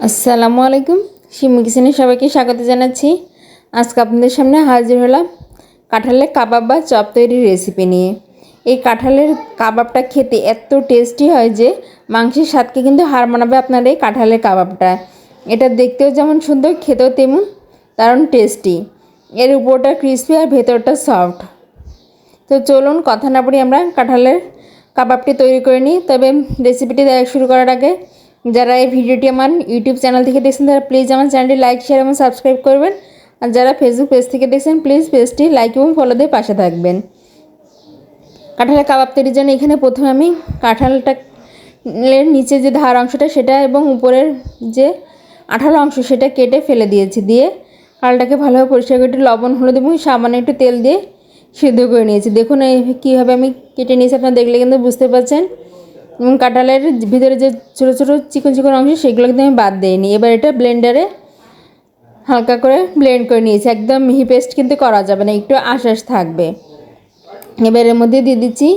আসসালামু আলাইকুম। শিমু কিচেনে সবাইকে স্বাগত জানাচ্ছি। আজকে আপনাদের সামনে হাজির হলাম কাঁঠালের কাবাব বা চপ তৈরির রেসিপি নিয়ে। এই কাঁঠালের কাবাবটা খেতে এত টেস্টি হয় যে মাংসের স্বাদকে কিন্তু হার মানাবে আপনার এই কাঁঠালের কাবাবটা। এটা দেখতেও যেমন সুন্দর, খেতেও তেমন দারুণ টেস্টি। এর উপরটা ক্রিসপি আর ভেতরটা সফট। তো চলুন কথা না বলি আমরা কাঁঠালের কাবাবটি তৈরি করে নিই। তবে রেসিপিটি শুরু করার আগে যারা এই ভিডিওটি আমার ইউটিউব চ্যানেল থেকে দেখছেন তারা প্লিজ আমার চ্যানেলটি লাইক, শেয়ার এবং সাবস্ক্রাইব করবেন। আর যারা ফেসবুক পেজ থেকে দেখছেন প্লিজ পেজটি লাইক এবং ফলো দিয়ে পাশে থাকবেন। কাঁঠালের কাবাব তৈরির জন্য এখানে প্রথমে আমি কাঁঠালটার নিচে যে ধার অংশটা সেটা এবং উপরের যে আঠালো অংশ সেটা কেটে ফেলে দিয়েছি। দিয়ে কাঁঠালটাকে ভালোভাবে পরিষ্কার করে একটু লবণ, হলুদ এবং সামান্য একটু তেল দিয়ে সিদ্ধ করে নিয়েছি। দেখুন কীভাবে আমি কেটে নিয়েছি, আপনারা দেখলে কিন্তু বুঝতে পারছেন। এবং কাঁঠালের ভিতরে যে ছোটো ছোটো চিকন চিকন অংশ সেগুলো কিন্তু আমি বাদ দিইনি। এবার এটা ব্লেন্ডারে হালকা করে ব্লেন্ড করে নিয়েছি। একদম মিহি পেস্ট কিন্তু করা যাবে না, একটু আঁশ থাকবে। এবার এর মধ্যে দিয়ে দিচ্ছি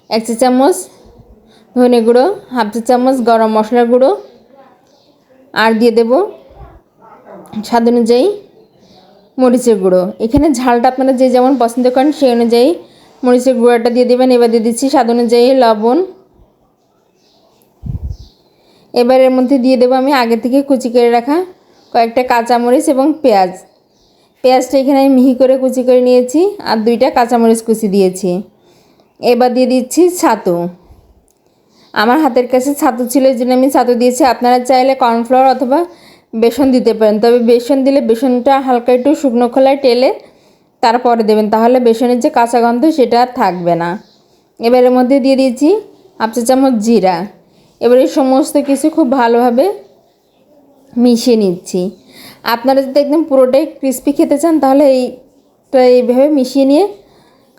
1 চা চামচ ধনে গুঁড়ো, 1/2 চা চামচ গরম মশলার গুঁড়ো, আর দিয়ে দেব স্বাদ অনুযায়ী মরিচের গুঁড়ো। এখানে ঝালটা আপনারা যে যেমন পছন্দ করেন সেই অনুযায়ী মরিচের গুঁড়োটা দিয়ে দেবেন। এবার দিয়ে দিচ্ছি স্বাদ অনুযায়ী লবণ। এবার এর মধ্যে দিয়ে দেবো আমি আগে থেকে কুচি করে রাখা কয়েকটা কাঁচামরিচ এবং পেঁয়াজটা এখানে আমি মিহি করে কুচি করে নিয়েছি, আর 2টা কাঁচামরিচ কুচি দিয়েছি। এবার দিয়ে দিচ্ছি ছাতু। আমার হাতের কাছে ছাতু ছিল এই জন্য আমি ছাতু দিয়েছি। আপনারা চাইলে কর্নফ্লাওয়ার অথবা বেসন দিতে পারেন, তবে বেসন দিলে বেসনটা হালকা একটু শুকনো খোলায় টেলে তারপরে দেবেন, তাহলে বেসনের যে কাঁচা গন্ধ সেটা আর থাকবে না। এবার এর মধ্যে দিয়ে দিয়েছি 1/2 চা চামচ জিরা। এবার এই সমস্ত কিছু খুব ভালোভাবে মিশিয়ে নিচ্ছি। আপনারা যদি একদম পুরোটাই ক্রিস্পি খেতে চান তাহলে এইভাবে মিশিয়ে নিয়ে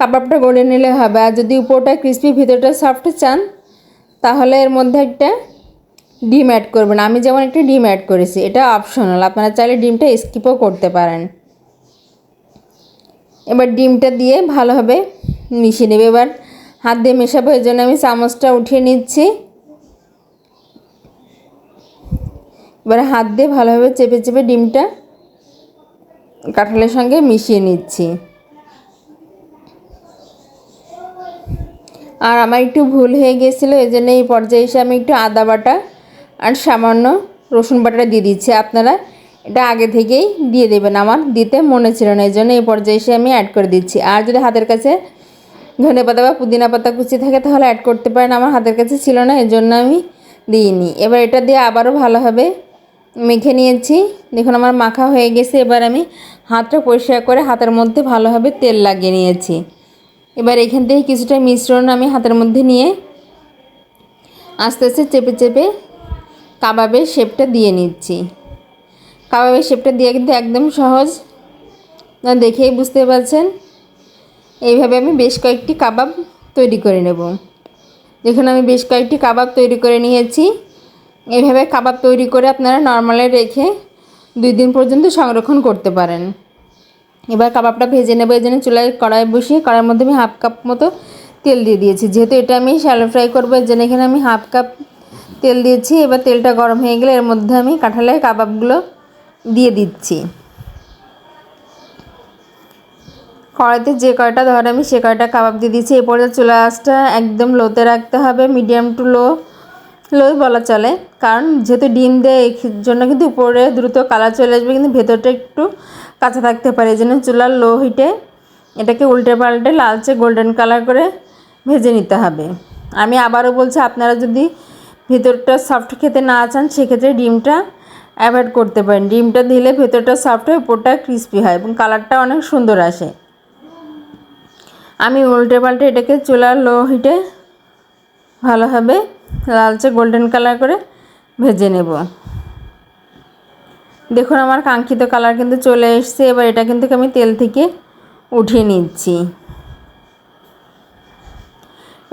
কাবাবটা গড়ে নিলে হবে। আর যদি উপরটা ক্রিস্পি ভিতরটা সফট চান তাহলে এর মধ্যে একটা ডিম অ্যাড করবেন। আমি যেমন একটা ডিম অ্যাড করেছি, এটা অপশনাল, আপনারা চাইলে ডিমটা স্কিপও করতে পারেন। এবার ডিমটা দিয়ে ভালোভাবে মিশিয়ে নেবে। এবার হাত দিয়ে মেশাবো, এই জন্য আমি চামচটা উঠিয়ে নিচ্ছি। এবার হাত দিয়ে ভালোভাবে চেপে চেপে ডিমটা কাঁঠালের সঙ্গে মিশিয়ে নিচ্ছি। আর আমার একটু ভুল হয়ে গিয়েছিলো, এই জন্য এই পর্যায়ে এসে আমি একটু আদা বাটা আর সামান্য রসুন বাটাটা দিয়ে দিচ্ছি। আপনারা এটা আগে থেকেই দিয়ে দেবেন, আমার দিতে মনে ছিল না, এই জন্য এই পর্যায়ে এসে আমি অ্যাড করে দিচ্ছি। আর যদি হাতের কাছে ধনেপাতা বা পুদিনা পাতা কুচি থাকে তাহলে অ্যাড করতে পারেন, আমার হাতের কাছে ছিল না এই জন্য আমি দিইনি। এবার এটা দিয়ে আবারও ভালোভাবে মেখে নিয়েছি। দেখুন আমার মাখা হয়ে গেছে। এবার আমি হাতটা পরিষ্কার করে হাতের মধ্যে ভালোভাবে তেল লাগিয়ে নিয়েছি। এবার এখান থেকে কিছুটা মিশ্রণ আমি হাতের মধ্যে নিয়ে আস্তে আস্তে চেপে চেপে কাবাবের শেপটা দিয়ে নিচ্ছি। কাবাবের শেপটা দিয়ে কিন্তু একদম সহজ, দেখেই বুঝতে পারছেন। এইভাবে আমি বেশ কয়েকটি কাবাব তৈরি করে নেব। দেখুন আমি বেশ কয়েকটি কাবাব তৈরি করে নিয়েছি। এইভাবে কাবাব তৈরি করে আপনারা নরমালে রেখে 2 দিন পর্যন্ত সংরক্ষণ করতে পারেন। এবার কাবাবটা ভেজে নেব, এই জন্য চুলায় কড়াই বসিয়ে কড়াইয়ের মধ্যে আমি 1/2 কাপ মতো তেল দিয়ে দিয়েছি। যেহেতু এটা আমি শ্যালো ফ্রাই করবো এর জন্য এখানে আমি 1/2 কাপ তেল দিয়েছি। এবার তেলটা গরম হয়ে গেলে এর মধ্যে আমি কাঁঠালের কাবাবগুলো দিয়ে দিচ্ছি। কড়াইতে যে কয়টা ধরে আমি সে কয়টা কাবাব দিয়ে দিচ্ছি। এরপরে চুলা আঁচটা একদম লোতে রাখতে হবে, মিডিয়াম টু লো বলা চলে, কারণ যেহেতু ডিম দেয় এই জন্য কিন্তু উপরে দ্রুত কালার চলে আসবে, কিন্তু ভেতরটা একটু কাঁচা থাকতে পারে। এই জন্য চুলার লো হিটে এটাকে উল্টে পাল্টে লালচে গোল্ডেন কালার করে ভেজে নিতে হবে। আমি আবারও বলছি, আপনারা যদি ভেতরটা সফট খেতে না চান সেক্ষেত্রে ডিমটা অ্যাভয়েড করতে পারেন। ডিমটা দিলে ভেতরটা সফট হয়, উপরটা ক্রিস্পি হয় এবং কালারটা অনেক সুন্দর আসে। আমি উল্টে পাল্টে এটাকে চুলার লো হিটে ভালোভাবে লালচে গোল্ডেন কালার করে ভেজে নেব। দেখুন আমার কাঙ্ক্ষিত কালার কিন্তু চলে এসেছে। এবার এটা কিন্তু আমি তেল থেকে উঠিয়ে নিচ্ছি।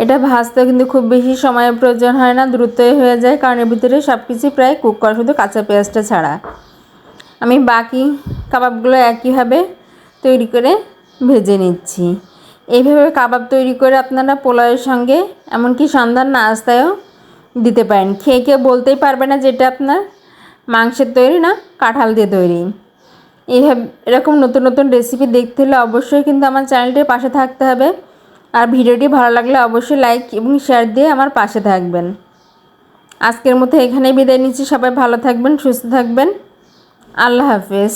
এটা ভাজতে কিন্তু খুব বেশি সময়ের প্রয়োজন হয় না, দ্রুতই হয়ে যায়, কারণ এর ভিতরে সব কিছু প্রায় কুক করা, শুধু কাঁচা পেঁয়াজটা ছাড়া। আমি বাকি কাবাবগুলো একইভাবে তৈরি করে ভেজে নিচ্ছি। এইভাবে কাবাব তৈরি করে আপনারা পোলাওয়ের সঙ্গে এমনকি সন্ধ্যার নাস্তায়ও দিতে পারেন। খেয়ে কেউ বলতেই পারবে না যে এটা আপনার মাংসের তৈরি না, কাঁঠাল দিয়ে তৈরি। এইভাবে এরকম নতুন নতুন রেসিপি দেখতে হলে অবশ্যই কিন্তু আমার চ্যানেলটির পাশে থাকতে হবে। আর ভিডিওটি ভালো লাগলে অবশ্যই লাইক এবং শেয়ার দিয়ে আমার পাশে থাকবেন। আজকের মতো এখানেই বিদায় নিচ্ছি। সবাই ভালো থাকবেন, সুস্থ থাকবেন। আল্লাহ হাফেজ।